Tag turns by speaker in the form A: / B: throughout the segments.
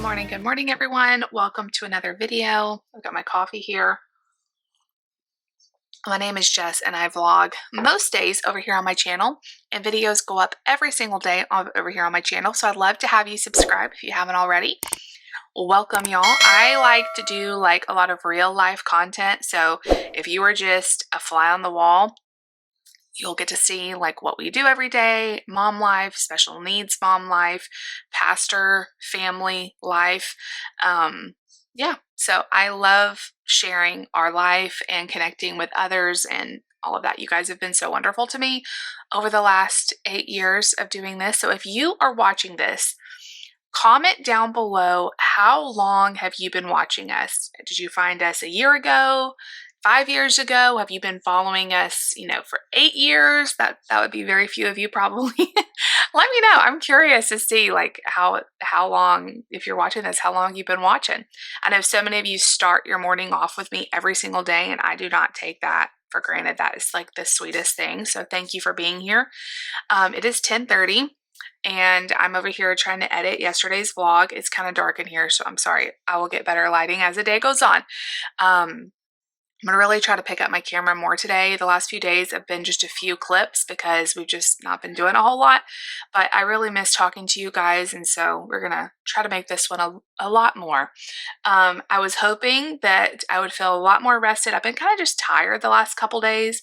A: Good morning, everyone. Welcome to another video. I've got my coffee here. My name is Jess and I vlog most days over here on my channel, and videos go up every single day over here on my channel. So I'd love to have you subscribe if you haven't already. Welcome, y'all. I like to do like a lot of real life content. So if you are just a fly on the wall, you'll get to see like what we do every day, mom life, special needs mom life, pastor family life. Yeah, so I love sharing our life and connecting with others and all of that. You guys have been so wonderful to me over the last 8 years of doing this. So if you are watching this, comment down below, how long have you been watching us? Did you find us a year ago? 5 years ago? Have you been following us, for 8 years? That would be very few of you probably. Let me know. I'm curious to see like how long, if you're watching this, how long you've been watching. I know so many of you start your morning off with me every single day, and I do not take that for granted. That is like the sweetest thing. So thank you for being here. It is 10:30. And I'm over here trying to edit yesterday's vlog. It's kind of dark in here, so I'm sorry. I will get better lighting as the day goes on. I'm gonna really try to pick up my camera more today. The last few days have been just a few clips because we've just not been doing a whole lot, but I really miss talking to you guys, and so we're gonna try to make this one a lot more. I was hoping that I would feel a lot more rested. I've been kind of just tired the last couple days,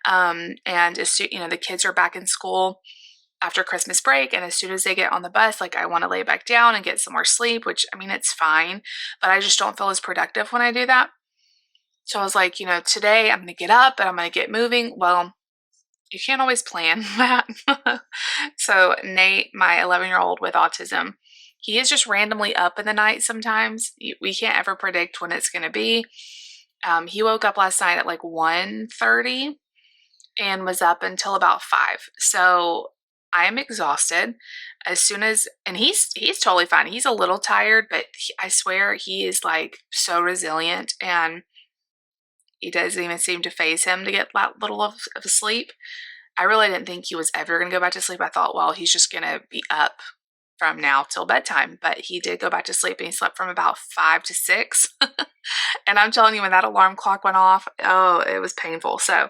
A: and as the kids are back in school after Christmas break, and as soon as they get on the bus, like I want to lay back down and get some more sleep, which I mean, it's fine, but I just don't feel as productive when I do that. So I was like, today I'm going to get up and I'm going to get moving. Well, you can't always plan that. So Nate, my 11-year-old with autism, he is just randomly up in the night sometimes. We can't ever predict when it's going to be. He woke up last night at like 1:30 and was up until about 5. So I am exhausted and he's totally fine. He's a little tired, but I swear he is like so resilient, and it doesn't even seem to faze him to get that little of sleep. I really didn't think he was ever going to go back to sleep. I thought, well, he's just going to be up from now till bedtime. But he did go back to sleep, and he slept from about 5 to 6. And I'm telling you, when that alarm clock went off, oh, it was painful. So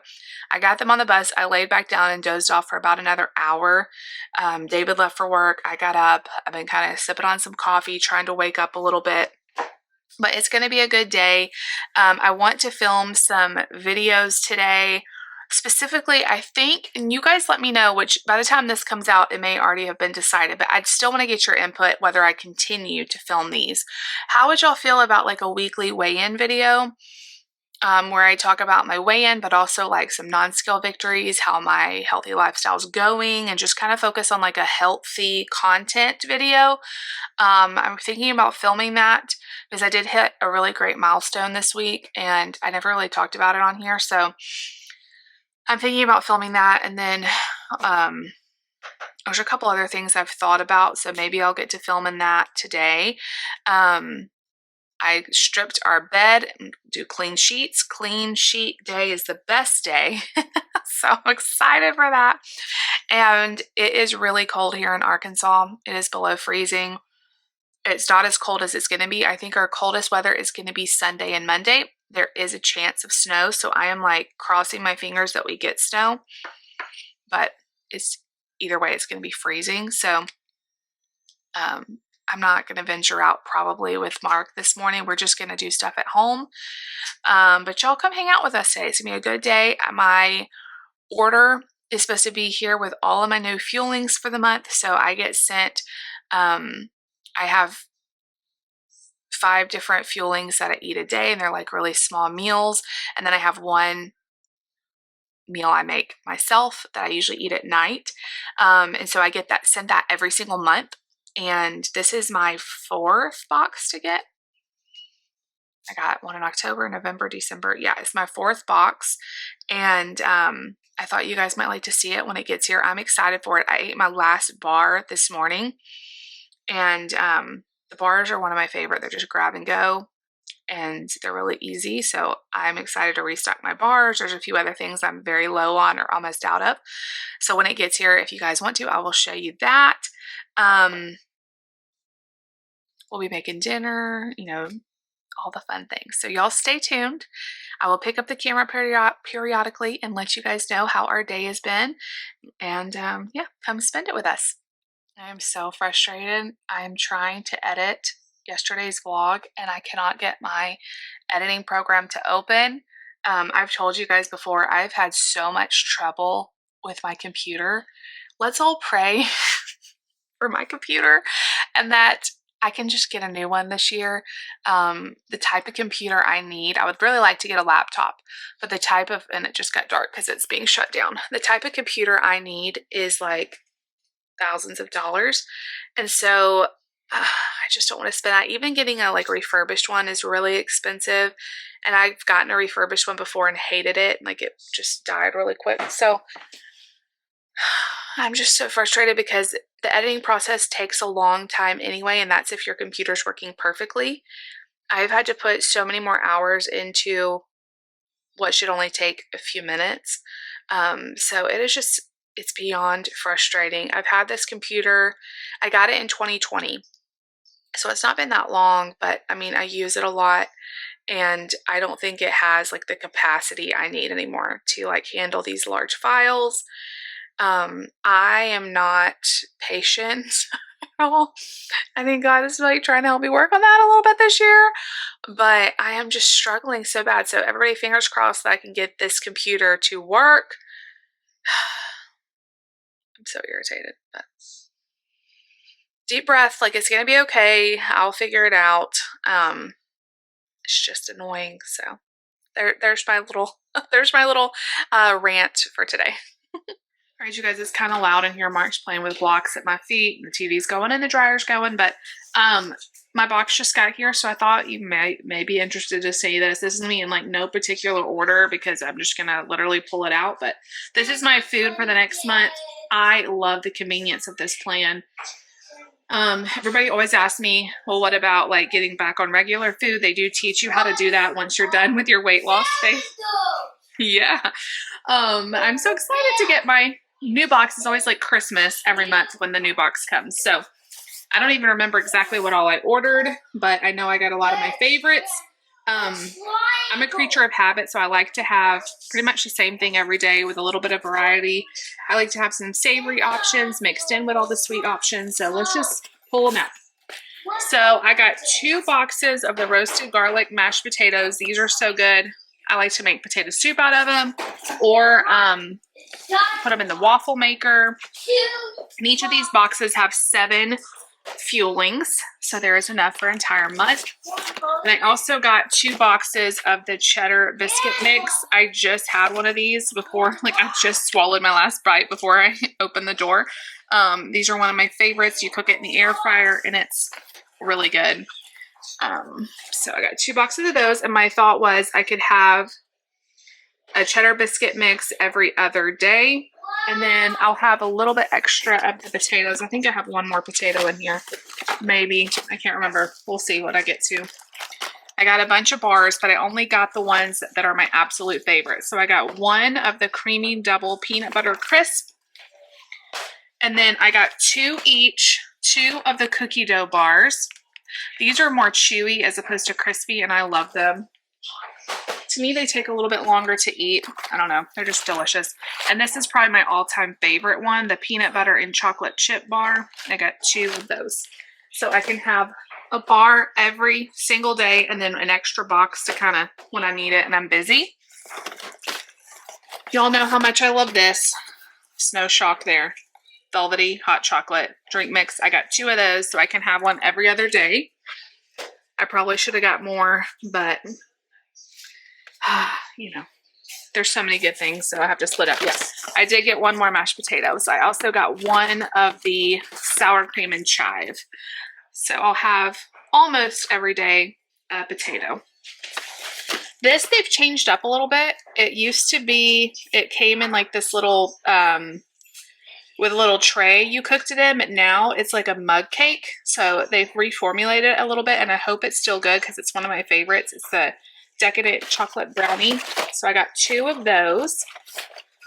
A: I got them on the bus. I laid back down and dozed off for about another hour. David left for work. I got up. I've been kind of sipping on some coffee, trying to wake up a little bit. But it's going to be a good day. I want to film some videos today. Specifically, I think, and you guys let me know, which by the time this comes out, it may already have been decided, but I'd still want to get your input whether I continue to film these. How would y'all feel about like a weekly weigh-in video? Where I talk about my weigh-in, but also like some non-scale victories, how my healthy lifestyle is going, and just kind of focus on like a healthy content video. I'm thinking about filming that because I did hit a really great milestone this week, and I never really talked about it on here. So I'm thinking about filming that, and then there's a couple other things I've thought about, so maybe I'll get to filming that today. I stripped our bed, do clean sheets. Clean sheet day is the best day. So I'm excited for that. And it is really cold here in Arkansas. It is below freezing. It's not as cold as it's going to be. I think our coldest weather is going to be Sunday and Monday. There is a chance of snow. So I am like crossing my fingers that we get snow. But either way, it's going to be freezing. So I'm not going to venture out probably with Mark this morning. We're just going to do stuff at home. But y'all come hang out with us today. It's going to be a good day. My order is supposed to be here with all of my new fuelings for the month. So I get sent, I have 5 different fuelings that I eat a day, and they're like really small meals. And then I have one meal I make myself that I usually eat at night. And so I get sent that every single month. And this is my 4th box to get. I got one in October, November, December. Yeah, it's my 4th box. And I thought you guys might like to see it when it gets here. I'm excited for it. I ate my last bar this morning. And the bars are one of my favorite. They're just grab and go, and they're really easy. So I'm excited to restock my bars. There's a few other things I'm very low on or almost out of. So when it gets here, if you guys want to, I will show you that. we'll be making dinner, you know, all the fun things. So y'all stay tuned. I will pick up the camera periodically and let you guys know how our day has been. And yeah, come spend it with us. I am so frustrated. I'm trying to edit yesterday's vlog and I cannot get my editing program to open. I've told you guys before, I've had so much trouble with my computer. Let's all pray for my computer and that I can just get a new one this year. The type of computer I need, I would really like to get a laptop, but the type of, and it just got dark because it's being shut down. The type of computer I need is like thousands of dollars. And so I just don't want to spend that. Even getting a like refurbished one is really expensive. And I've gotten a refurbished one before and hated it. Like it just died really quick. So I'm just so frustrated because the editing process takes a long time anyway. And that's if your computer's working perfectly. I've had to put so many more hours into what should only take a few minutes. So it is just, it's beyond frustrating. I've had this computer, I got it in 2020. So it's not been that long, but I mean, I use it a lot and I don't think it has like the capacity I need anymore to like handle these large files. I am not patient at all. I think God is like trying to help me work on that a little bit this year, but I am just struggling so bad. So everybody, fingers crossed that I can get this computer to work. I'm so irritated, but deep breath, like it's gonna be okay. I'll figure it out. It's just annoying. So there's my little rant for today. All right, you guys, it's kind of loud in here. Mark's playing with blocks at my feet, and the TV's going and the dryer's going, but my box just got here, so I thought you may be interested to see this. This is me in like no particular order because I'm just gonna literally pull it out, but this is my food for the next month. I love the convenience of this plan. Everybody always asks me, well, what about like getting back on regular food? They do teach you how to do that once you're done with your weight loss phase. Yeah. I'm so excited to get my new box. It's always like Christmas every month when the new box comes. So I don't even remember exactly what all I ordered, but I know I got a lot of my favorites. I'm a creature of habit, so I like to have pretty much the same thing every day with a little bit of variety. I like to have some savory options mixed in with all the sweet options. So let's just pull them out. So I got 2 boxes of the roasted garlic mashed potatoes. These are so good. I like to make potato soup out of them or put them in the waffle maker. And each of these boxes have 7 fuelings, so there is enough for an entire month. And I also got 2 boxes of the cheddar biscuit mix. I just had one of these before, like I just swallowed my last bite before I opened the door. These are one of my favorites. You cook it in the air fryer and it's really good. So I got 2 boxes of those, and my thought was I could have a cheddar biscuit mix every other day, and then I'll have a little bit extra of the potatoes. I think I have 1 more potato in here, maybe. I can't remember. We'll see what I get to. I got a bunch of bars, but I only got the ones that are my absolute favorite. So I got 1 of the creamy double peanut butter crisp, and then I got 2 each, 2 of the cookie dough bars. These are more chewy as opposed to crispy, and I love them. To me, they take a little bit longer to eat. I don't know. They're just delicious. And this is probably my all-time favorite one, the peanut butter and chocolate chip bar. I got 2 of those. So I can have a bar every single day and then an extra box to kind of when I need it and I'm busy. Y'all know how much I love this. Snow Shock there. Velvety hot chocolate drink mix. I got 2 of those so I can have one every other day. I probably should have got more, but you know, there's so many good things, so I have to split up. Yes, I did get 1 more mashed potatoes. I also got 1 of the sour cream and chive. So I'll have almost every day a potato. This they've changed up a little bit. It used to be, it came in like this little with a little tray you cooked it in, but now it's like a mug cake. So they've reformulated it a little bit, and I hope it's still good because it's one of my favorites. It's the decadent chocolate brownie. So I got 2 of those.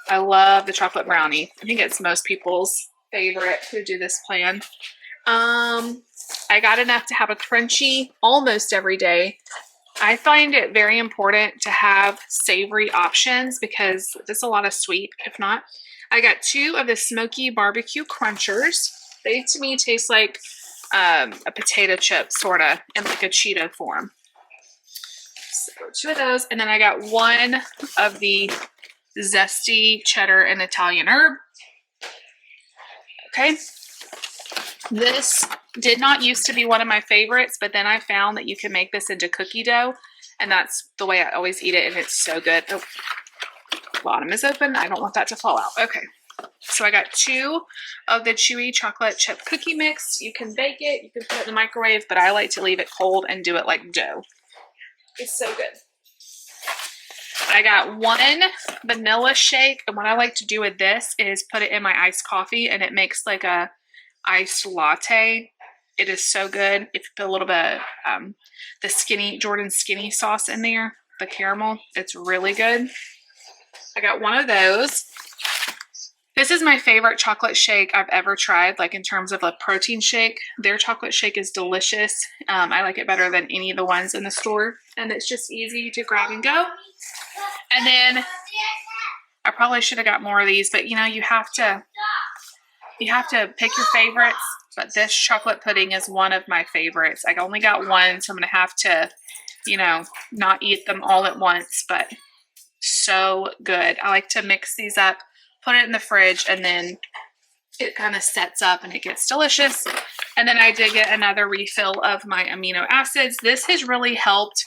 A: I love the chocolate brownie. I think it's most people's favorite who do this plan. I got enough to have a crunchy almost every day. I find it very important to have savory options because there's a lot of sweet, if not. I got 2 of the smoky barbecue crunchers. They to me taste like a potato chip, sort of, in like a Cheeto form. So 2 of those, and then I got 1 of the zesty cheddar and Italian herb. Okay. This did not used to be one of my favorites, but then I found that you can make this into cookie dough, and that's the way I always eat it, and it's so good. Oh, bottom is open. I don't want that to fall out. Okay. So I got 2 of the chewy chocolate chip cookie mix. You can bake it. You can put it in the microwave, but I like to leave it cold and do it like dough. It's so good. I got 1 vanilla shake, and what I like to do with this is put it in my iced coffee, and it makes like a iced latte. It is so good. If you put a little bit of the Jordan Skinny sauce in there, the caramel, it's really good. I got 1 of those. This is my favorite chocolate shake I've ever tried, like in terms of a protein shake. Their chocolate shake is delicious. I like it better than any of the ones in the store, and it's just easy to grab and go. And then I probably should have got more of these, but you know, you have to pick your favorites. But this chocolate pudding is one of my favorites. I only got 1, so I'm gonna have to, you know, not eat them all at once, but so good. I like to mix these up, put it in the fridge, and then it kind of sets up and it gets delicious. And then I did get another refill of my amino acids. This has really helped.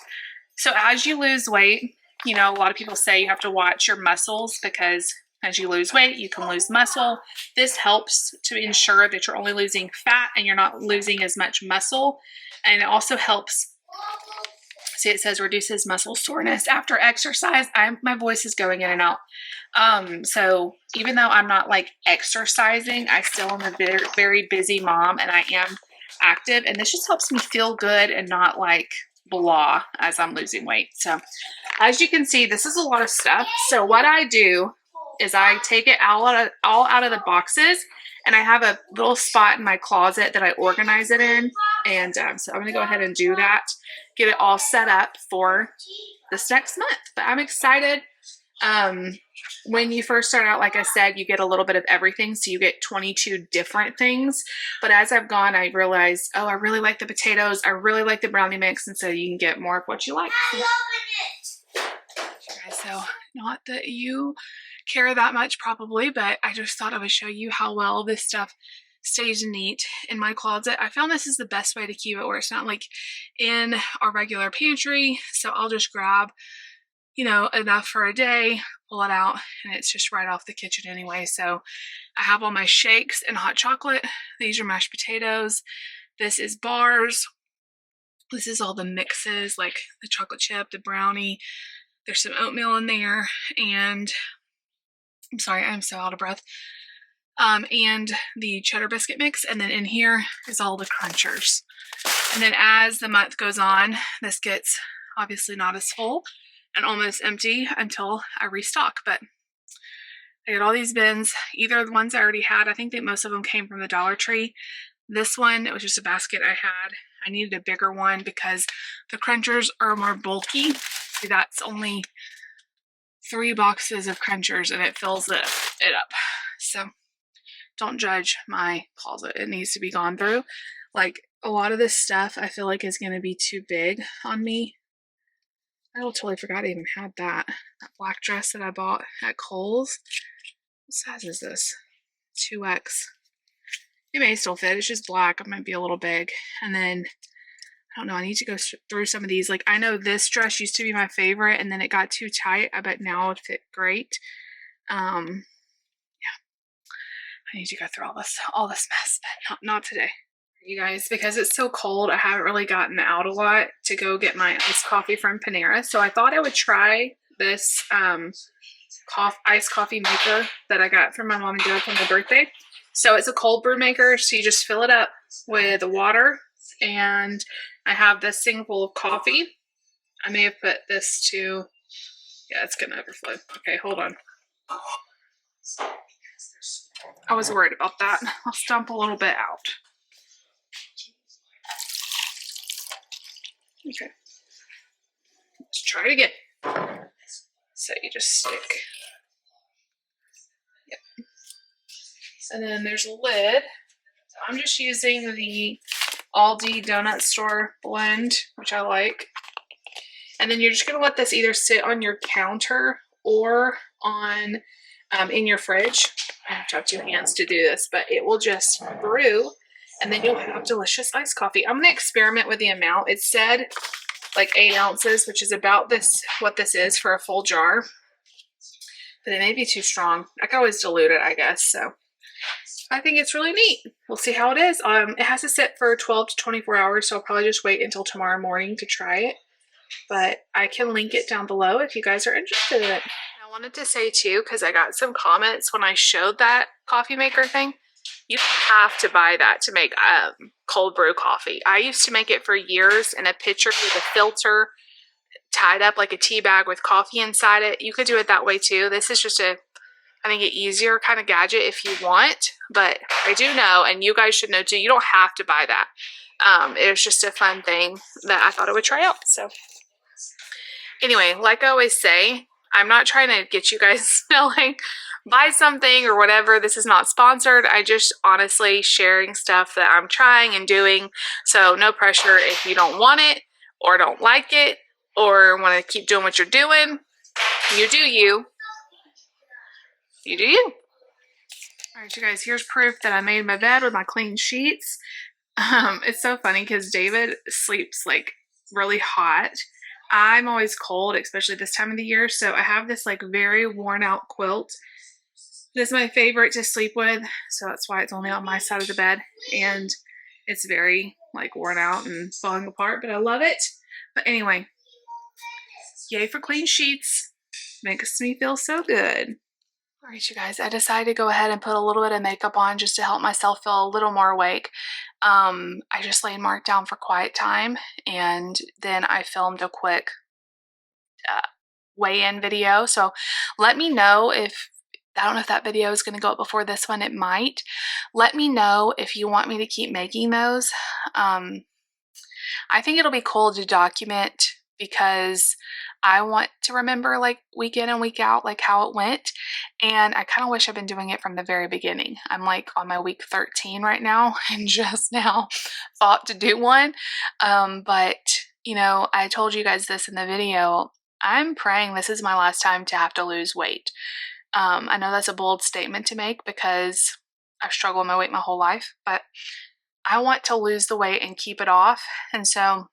A: So as you lose weight, you know, a lot of people say you have to watch your muscles because as you lose weight, you can lose muscle. This helps to ensure that you're only losing fat and you're not losing as much muscle. And it also helps, see, it says reduces muscle soreness after exercise. My voice is going in and out. So even though I'm not like exercising, I still am a very, very busy mom, and I am active, and this just helps me feel good and not like blah as I'm losing weight. So as you can see, this is a lot of stuff. So what I do is I take it all out of the boxes, and I have a little spot in my closet that I organize it in. And so I'm going to go ahead and do that, get it all set up for this next month. But I'm excited. When you first start out, like I said, you get a little bit of everything. So you get 22 different things. But as I've gone, I realized, oh, I really like the potatoes. I really like the brownie mix. And so you can get more of what you like. So not that you care that much probably, but I just thought I would show you how well this stuff stays neat in my closet. I found this is the best way to keep it where it's not like in our regular pantry. So I'll just grab, you know, enough for a day, pull it out, and it's just right off the kitchen anyway. So I have all my shakes and hot chocolate. These are mashed potatoes. This is bars. This is all the mixes, like the chocolate chip, the brownie. There's some oatmeal in there, and I'm sorry, I'm so out of breath. And the cheddar biscuit mix, and then in here is all the crunchers. And then as the month goes on, this gets obviously not as full and almost empty until I restock. But I got all these bins, either the ones I already had. I think that most of them came from the Dollar Tree. This one, it was just a basket I had. I needed a bigger one because the crunchers are more bulky. See, that's only 3 boxes of crunchers and it fills it up. So don't judge my closet. It needs to be gone through. Like a lot of this stuff I feel like is going to be too big on me. I totally forgot I even had that black dress that I bought at Kohl's. What size is this? 2X. It may still fit. It's just black. It might be a little big. And then I don't know, I need to go through some of these. Like, I know this dress used to be my favorite, and then it got too tight. I bet now it would fit great. Yeah. I need to go through all this mess, but not today. You guys, because it's so cold, I haven't really gotten out a lot to go get my iced coffee from Panera. So I thought I would try this iced coffee maker that I got from my mom and dad for my birthday. So it's a cold brew maker. So you just fill it up with water, and I have this thing full of coffee. I may have put this to, yeah, it's gonna overflow. Okay, hold on. I was worried about that. I'll dump a little bit out. Okay. Let's try it again. So you just stick. Yep. And then there's a lid. So I'm just using the Aldi Donut Store blend, which I like. And then you're just gonna let this either sit on your counter or on in your fridge. I have to have 2 hands to do this, but it will just brew, and then you'll have delicious iced coffee. I'm gonna experiment with the amount. It said like 8 ounces, which is about what this is for a full jar, but it may be too strong. I can always dilute it, I guess. So I think it's really neat. We'll see how it is. It has to sit for 12 to 24 hours, so I'll probably just wait until tomorrow morning to try it. But I can link it down below if you guys are interested in it. I wanted to say too, because I got some comments when I showed that coffee maker thing, you don't have to buy that to make cold brew coffee. I used to make it for years in a pitcher with a filter tied up like a tea bag with coffee inside it. You could do it that way too. This is just I think, an easier kind of gadget if you want, but I do know, and you guys should know too, you don't have to buy that. It was just a fun thing that I thought I would try out. So anyway, like I always say, I'm not trying to get you guys to like buy something or whatever. This is not sponsored. I just honestly sharing stuff that I'm trying and doing. So no pressure if you don't want it or don't like it or want to keep doing what you're doing. You do you. You do you. All right, you guys, here's proof that I made my bed with my clean sheets. It's so funny because David sleeps like really hot. I'm always cold, especially this time of the year. So I have this like very worn out quilt. This is my favorite to sleep with. So that's why it's only on my side of the bed. And it's very like worn out and falling apart, but I love it. But anyway, yay for clean sheets. Makes me feel so good. All right, you guys, I decided to go ahead and put a little bit of makeup on just to help myself feel a little more awake. I just laid Mark down for quiet time, and then I filmed a quick weigh-in video. So let me know if, I don't know if that video is going to go up before this one. It might. Let me know if you want me to keep making those. I think it'll be cool to document because I want to remember like week in and week out, like how it went. And I kind of wish I'd been doing it from the very beginning. I'm like on my week 13 right now and just now thought to do one. But you know, I told you guys this in the video. I'm praying this is my last time to have to lose weight. I know that's a bold statement to make because I've struggled with my weight my whole life, but I want to lose the weight and keep it off. And so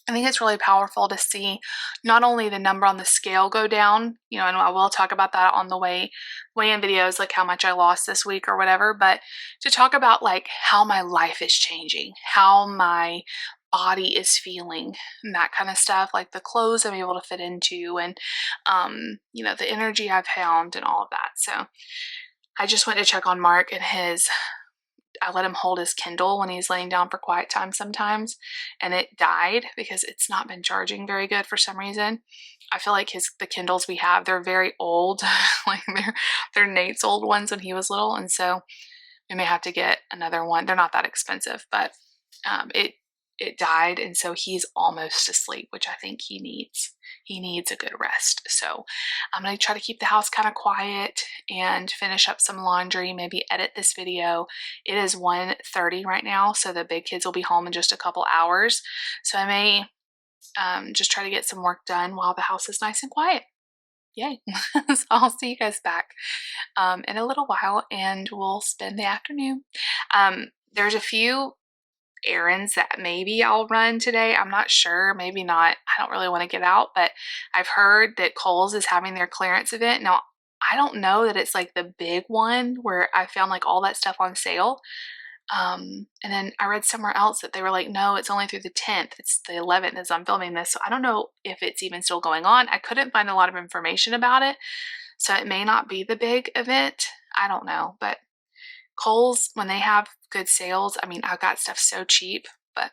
A: I think it's really powerful to see not only the number on the scale go down, you know, and I will talk about that on the weigh-in videos, like how much I lost this week or whatever, but to talk about like how my life is changing, how my body is feeling and that kind of stuff, like the clothes I'm able to fit into and, you know, the energy I've found and all of that. So I just went to check on Mark and I let him hold his Kindle when he's laying down for quiet time sometimes, and it died because it's not been charging very good for some reason. I feel like the Kindles we have, they're very old, like they're Nate's old ones when he was little, and so we may have to get another one. They're not that expensive, but it died, and so he's almost asleep, which I think he needs. He needs a good rest. So I'm going to try to keep the house kind of quiet and finish up some laundry, maybe edit this video. It is 1:30 right now, so the big kids will be home in just a couple hours. So I may just try to get some work done while the house is nice and quiet. Yay. So I'll see you guys back in a little while, and we'll spend the afternoon. There's a few errands that maybe I'll run today. I'm not sure, maybe not. I don't really want to get out, but I've heard that Kohl's is having their clearance event. Now, I don't know that it's like the big one where I found like all that stuff on sale. And then I read somewhere else that they were like, no, it's only through the 10th. It's the 11th as I'm filming this. So I don't know if it's even still going on. I couldn't find a lot of information about it. So it may not be the big event. I don't know, but Kohl's, when they have good sales, I mean, I've got stuff so cheap, but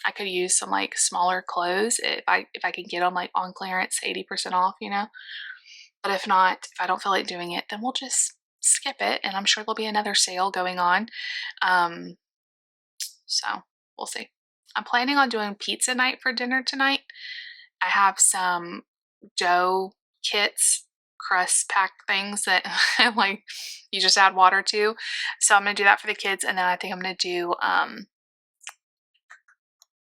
A: I could use some like smaller clothes if I can get them like on clearance, 80% off, you know. But if not, if I don't feel like doing it, then we'll just skip it, and I'm sure there'll be another sale going on. So we'll see. I'm planning on doing pizza night for dinner tonight. I have some dough kits, crust pack things that like you just add water to. So I'm gonna do that for the kids, and then I think I'm gonna do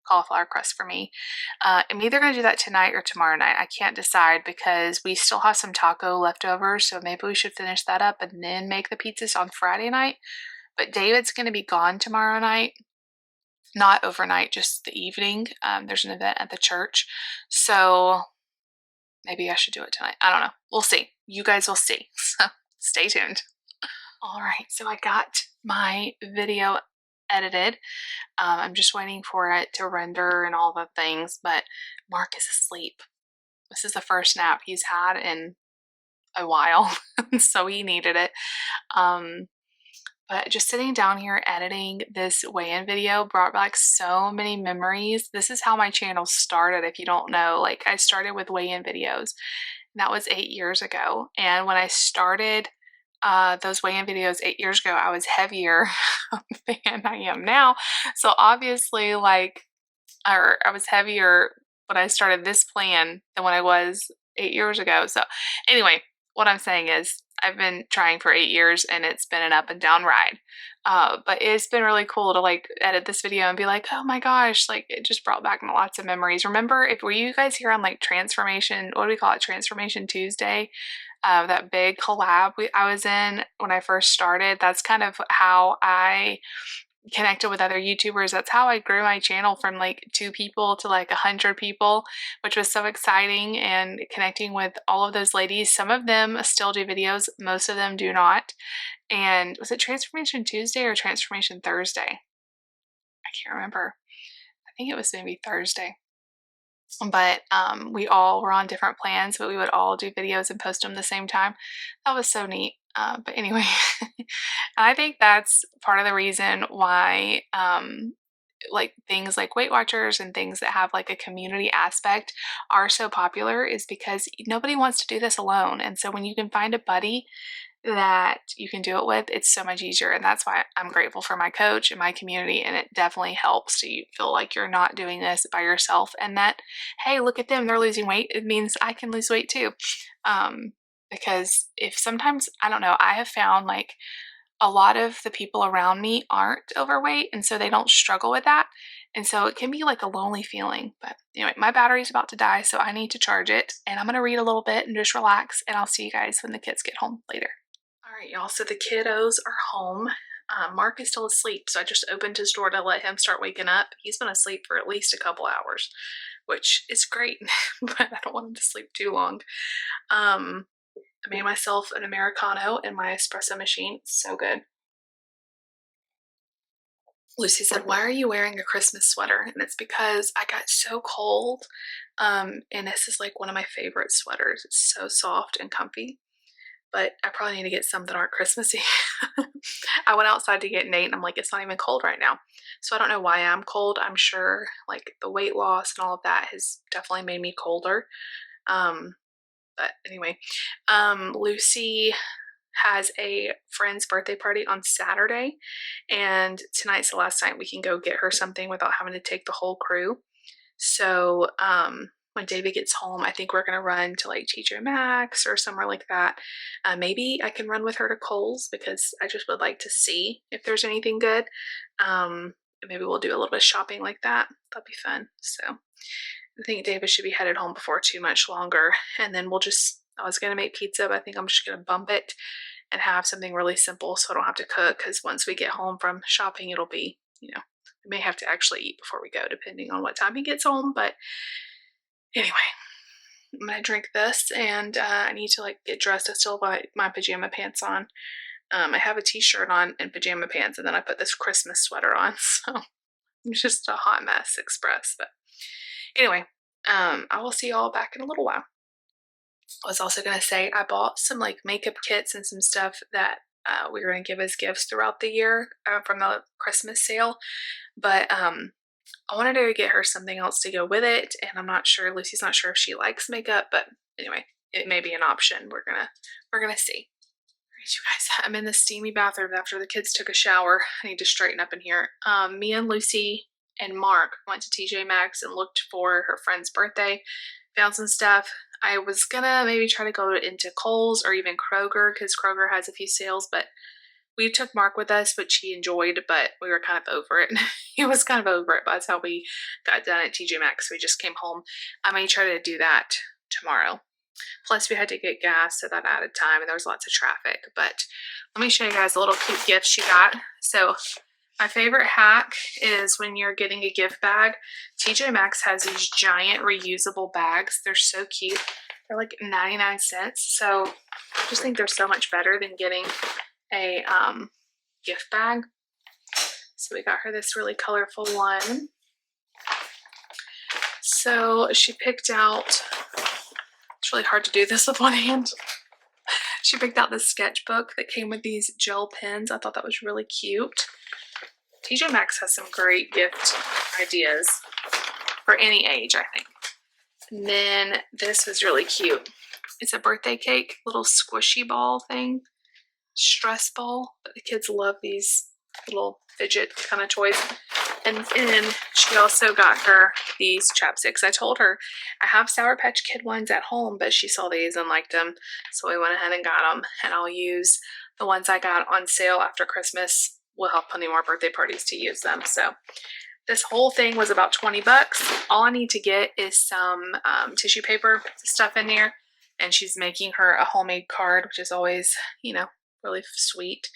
A: cauliflower crust for me. I'm either gonna do that tonight or tomorrow night. I can't decide because we still have some taco leftovers, so maybe we should finish that up and then make the pizzas on Friday night. But David's gonna be gone tomorrow night. Not overnight, just the evening. There's an event at the church. So maybe I should do it tonight. I don't know. We'll see. You guys will see. So stay tuned. All right. So I got my video edited. I'm just waiting for it to render and all the things, but Mark is asleep. This is the first nap he's had in a while, so he needed it. But just sitting down here editing this weigh-in video brought back so many memories. This is how my channel started, if you don't know. Like, I started with weigh-in videos, and that was 8 years ago. And when I started those weigh-in videos 8 years ago, I was heavier than I am now. So obviously, like, or I was heavier when I started this plan than when I was 8 years ago. So anyway, what I'm saying is I've been trying for 8 years and it's been an up and down ride. But it's been really cool to like edit this video and be like, oh my gosh, like it just brought back lots of memories. Remember, if were you guys here on like Transformation, what do we call it? Transformation Tuesday? That big collab I was in when I first started. That's kind of how I connected with other YouTubers. That's how I grew my channel from like 2 people to like 100 people, which was so exciting, and connecting with all of those ladies. Some of them still do videos, most of them do not. And was it Transformation Tuesday or Transformation Thursday? I can't remember. I think it was maybe Thursday. But we all were on different plans, but we would all do videos and post them the same time. That was so neat. But anyway, I think that's part of the reason why like things like Weight Watchers and things that have like a community aspect are so popular, is because nobody wants to do this alone. And so when you can find a buddy that you can do it with, it's so much easier. And that's why I'm grateful for my coach and my community. And it definitely helps to feel like you're not doing this by yourself, and that, hey, look at them, they're losing weight. It means I can lose weight too. Because if sometimes, I don't know, I have found like a lot of the people around me aren't overweight, and so they don't struggle with that. And so it can be like a lonely feeling. But anyway, my battery's about to die, so I need to charge it. And I'm going to read a little bit and just relax. And I'll see you guys when the kids get home later. All right, y'all. So the kiddos are home. Mark is still asleep, so I just opened his door to let him start waking up. He's been asleep for at least a couple hours, which is great, but I don't want him to sleep too long. I made myself an Americano in my espresso machine. It's so good. Lucy said, why are you wearing a Christmas sweater? And it's because I got so cold. And this is like one of my favorite sweaters. It's so soft and comfy. But I probably need to get some that aren't Christmassy. I went outside to get Nate and I'm like, it's not even cold right now. So I don't know why I'm cold. I'm sure like the weight loss and all of that has definitely made me colder. But anyway, Lucy has a friend's birthday party on Saturday, and tonight's the last night we can go get her something without having to take the whole crew. So when David gets home, I think we're going to run to like TJ Maxx or somewhere like that. Maybe I can run with her to Kohl's because I just would like to see if there's anything good. Maybe we'll do a little bit of shopping like that. That'll be fun. So I think David should be headed home before too much longer. And then we'll just, I was going to make pizza, but I think I'm just going to bump it and have something really simple so I don't have to cook. Because once we get home from shopping, it'll be, we may have to actually eat before we go, depending on what time he gets home. But anyway, I'm going to drink this, and I need to like get dressed. I still have my pajama pants on. I have a t-shirt on and pajama pants, and then I put this Christmas sweater on. So it's just a hot mess express. But anyway, I will see y'all back in a little while. I was also going to say I bought some like makeup kits and some stuff that we were going to give as gifts throughout the year from the Christmas sale. But I wanted to get her something else to go with it, and I'm not sure, Lucy's not sure if she likes makeup, but anyway, it may be an option. We're gonna see. All right, you guys, I'm in the steamy bathroom after the kids took a shower. I need to straighten up in here. Me and Lucy and Mark went to TJ Maxx and looked for her friend's birthday, found some stuff. I was gonna maybe try to go into Kohl's or even Kroger because Kroger has a few sales, but we took Mark with us, which he enjoyed, but we were kind of over it. He was kind of over it by the time we got done at TJ Maxx. We just came home. I may try to do that tomorrow. Plus, we had to get gas, so that added time, and there was lots of traffic. But let me show you guys a little cute gift she got. So my favorite hack is when you're getting a gift bag. TJ Maxx has these giant reusable bags. They're so cute. They're like 99 cents. So I just think they're so much better than getting a gift bag. So we got her this really colorful one. So she picked out, it's really hard to do this with one hand. She picked out this sketchbook that came with these gel pens. I thought that was really cute. TJ Maxx has some great gift ideas for any age, I think. And then this was really cute. It's a birthday cake, little squishy ball thing. Stress ball, but the kids love these little fidget kind of toys. And then she also got her these chapsticks. I told her I have Sour Patch Kid ones at home, but she saw these and liked them, so we went ahead and got them. And I'll use the ones I got on sale after Christmas. We'll have plenty more birthday parties to use them. So this whole thing was about 20 bucks. All I need to get is some tissue paper to stuff in there, and she's making her a homemade card, which is always, you know, really sweet.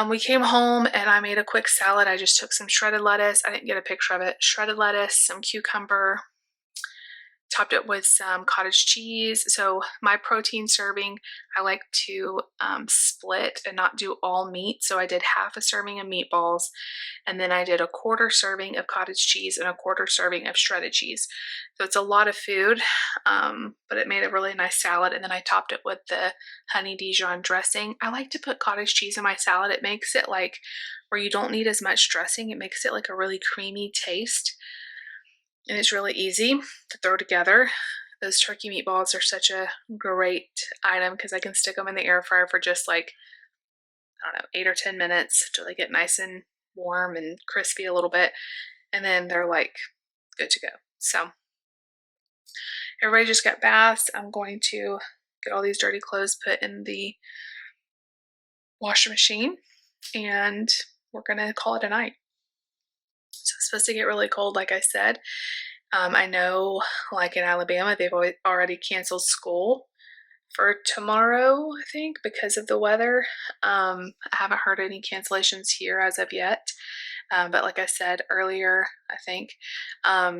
A: We came home and I made a quick salad. I just took some shredded lettuce. I didn't get a picture of it. Shredded lettuce, some cucumber, topped it with some cottage cheese. So my protein serving, I like to split and not do all meat. So I did half a serving of meatballs, and then I did a quarter serving of cottage cheese and a quarter serving of shredded cheese. So it's a lot of food, but it made a really nice salad. And then I topped it with the honey Dijon dressing. I like to put cottage cheese in my salad. It makes it like where you don't need as much dressing. It makes it like a really creamy taste. And it's really easy to throw together. Those turkey meatballs are such a great item because I can stick them in the air fryer for just like, I don't know, 8 or 10 minutes till they get nice and warm and crispy a little bit. And then they're like good to go. So everybody just got baths. I'm going to get all these dirty clothes put in the washing machine, and we're going to call it a night. So it's supposed to get really cold, like I said. I know, like in Alabama, they've already canceled school for tomorrow, I think, because of the weather. I haven't heard any cancellations here as of yet. But like I said earlier, I think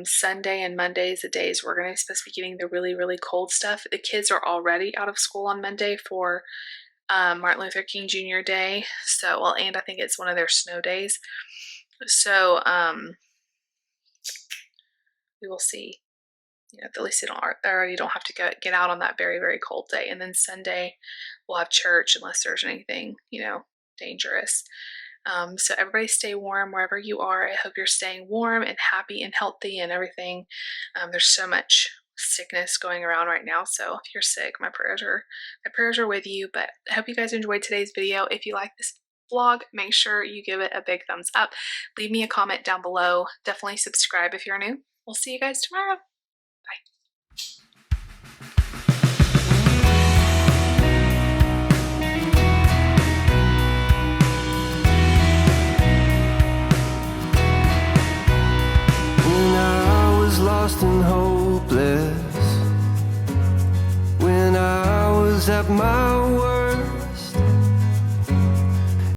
A: Sunday and Monday is the days we're going to supposed to be getting the really, really cold stuff. The kids are already out of school on Monday for Martin Luther King Jr. Day. So, well, and I think it's one of their snow days. So, we will see. You know, at least they already don't have to get out on that very, very cold day. And then Sunday we'll have church unless there's anything, you know, dangerous. So everybody stay warm wherever you are. I hope you're staying warm and happy and healthy and everything. There's so much sickness going around right now. So if you're sick, my prayers are with you. But I hope you guys enjoyed today's video. If you like this vlog, make sure you give it a big thumbs up. Leave me a comment down below. Definitely subscribe if you're new. We'll see you guys tomorrow.
B: Lost and hopeless, when I was at my worst,